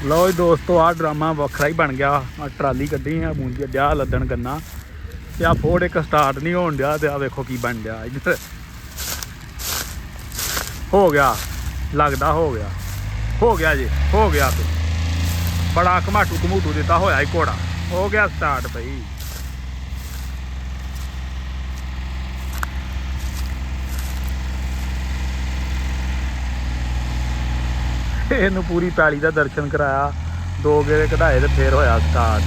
लो जी दोस्तों, आ ड्रामा वखरा ही बन गया। ट्राली कड्ढी है मूंजी दिया लद्दन गन्ना ते आ फोड़ एक स्टार्ट नहीं होन दिया ते आ वेखो की बन गया। इधर हो गया, लगदा हो गया जी, हो गया। तो बड़ा घमाटू घमूटू दिता होया ही घोड़ा, हो गया स्टार्ट भाई। इनू पूरी पैली का दर्शन कराया, 2 गेड़े कढ़ाए तो फिर होया स्टार्ट।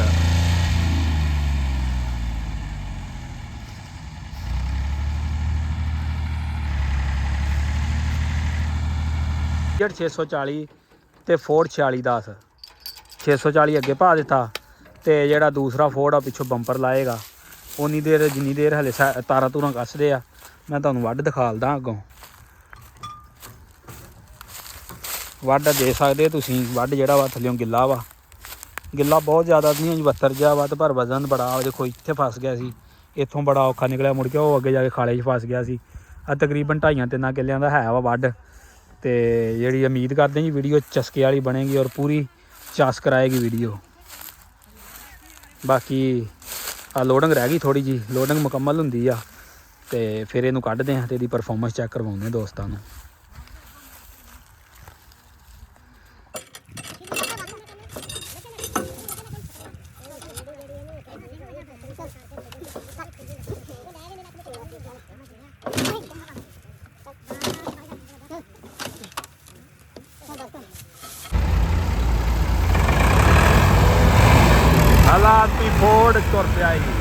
जेड 640 तो फोर्ड 4610, 640 अगे पा दिता। तो जोड़ा दूसरा फोर्ड आ पिछों बंपर लाएगा उन्नी देर जिन्नी देर हले तारा तूरा कसदे आ। मैं तुहानूं वड्ड दिखालदा अगों, वड्ड दे सकदे तुसीं। वड्ड जिहड़ा वा थल्लेओं गिल्ला वा, गिल्ला बहुत ज़्यादा नहीं, 72 जा वा, पर वजन बड़ा। देखो इत्थे फस गया सी, इत्थों बड़ा औखा निकलिया, मुड़ के वो अगे जाके खाले 'च फस गया सी। तकरीबन 2.5-3 किल्लियां दा है वा वड्ड। तो जी उम्मीद करते जी वीडियो चस्के वाली बनेगी और पूरी चस कराएगी वीडियो। बाकी लोडिंग रह गई थोड़ी जी, लोडिंग मुकम्मल होंदी आ ते फिर इनू कढ़दे हैं, तो इसकी परफॉर्मेंस चैक करवाने दोस्तों नूं। हालात की फोड़ तुर पाएगी।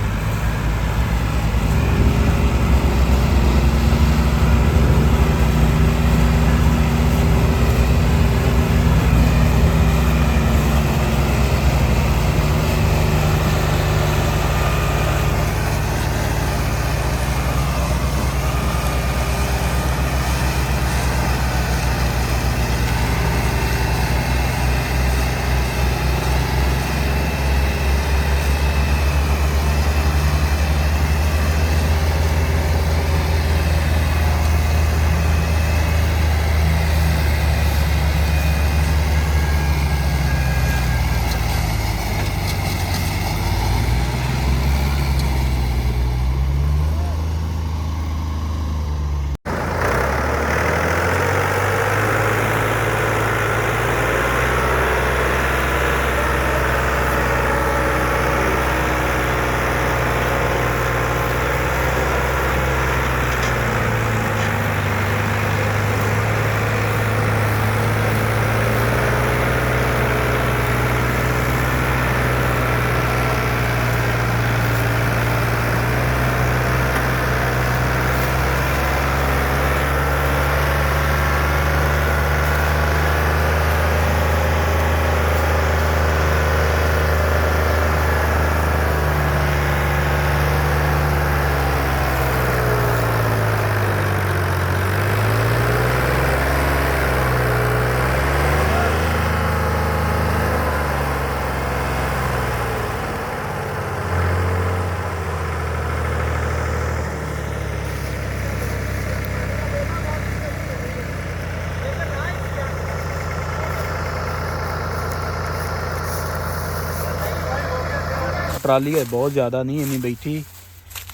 ट्राली बहुत ज़्यादा नहीं इन्नी बैठी,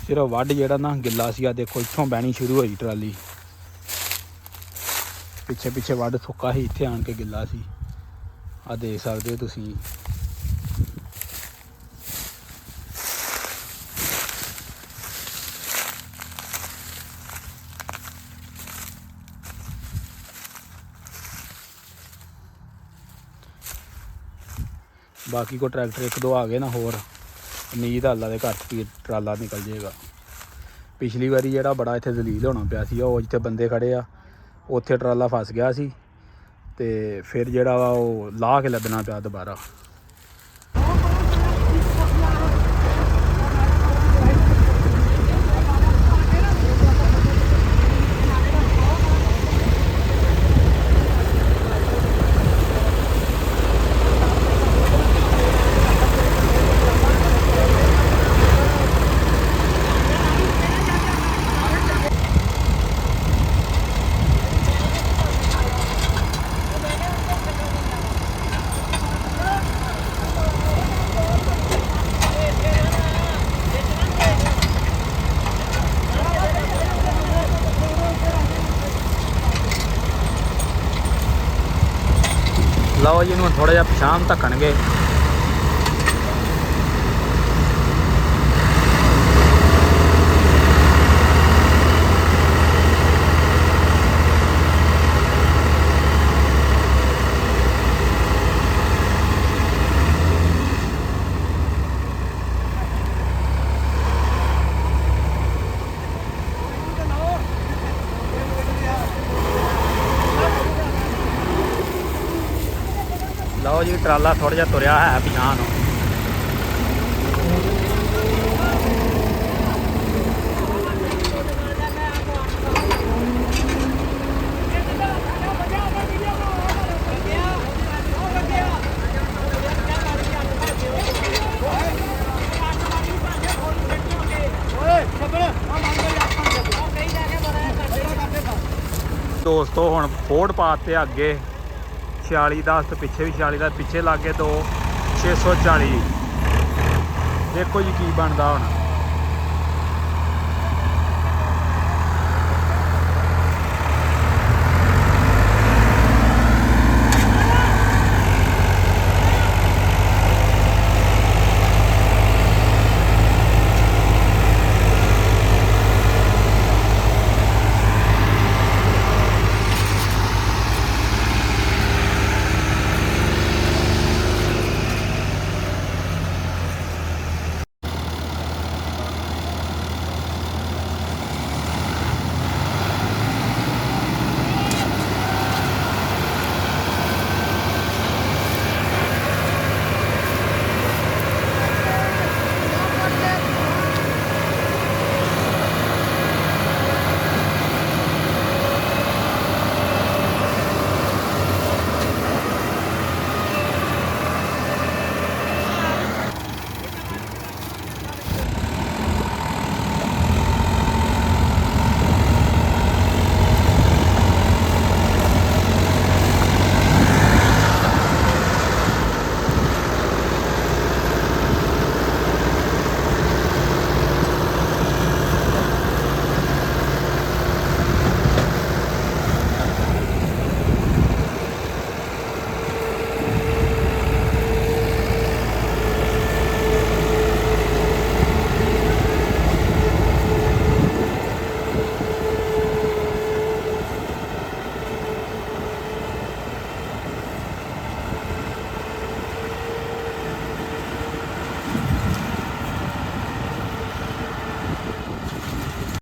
सिर्फ वड्ड जिहड़ा ना गिला सी। आ देखो इत्थों बहनी शुरू हुई ट्राली, पिछे पिछे वड्ड सुक्का ही, इत्थे आन के गिला सी। आ देख सकदे हो तुसीं। बाकी को ट्रैक्टर 1-2 आ गए ना होर, उम्मीद अल्लाह दे घर स्पीड ट्राला निकल जाएगा। पिछली बारी जिहड़ा बड़ा इत्थे जलील होना पिया सी, ओह जिੱਥੇ बंदे खड़े आ उत्थे ट्राला फस गया सी ते फिर जिहड़ा वा ओह लाह के लद्दना पिया दोबारा। ਲਓ ਜੀ, ਇਹਨੂੰ ਥੋੜਾ ਜਿਹਾ ਪਛਾਣ ਧੱਕਣਗੇ। ਲਓ ਜੀ, ਟਰਾਲਾ ਥੋੜਾ ਜਿਹਾ ਤੁਰਿਆ ਹੈ ਪਛਾਣ ਨੂੰ। ਦੋਸਤੋ ਹੁਣ ਫੋਰਡ ਪਾਤੇ ਅੱਗੇ 4610 ਤੇ ਪਿੱਛੇ ਵੀ 46 ਦਾ, ਪਿੱਛੇ ਲੱਗੇ 640। ਦੇਖੋ ਜੀ ਕੀ ਬਣਦਾ ਹੁਣ।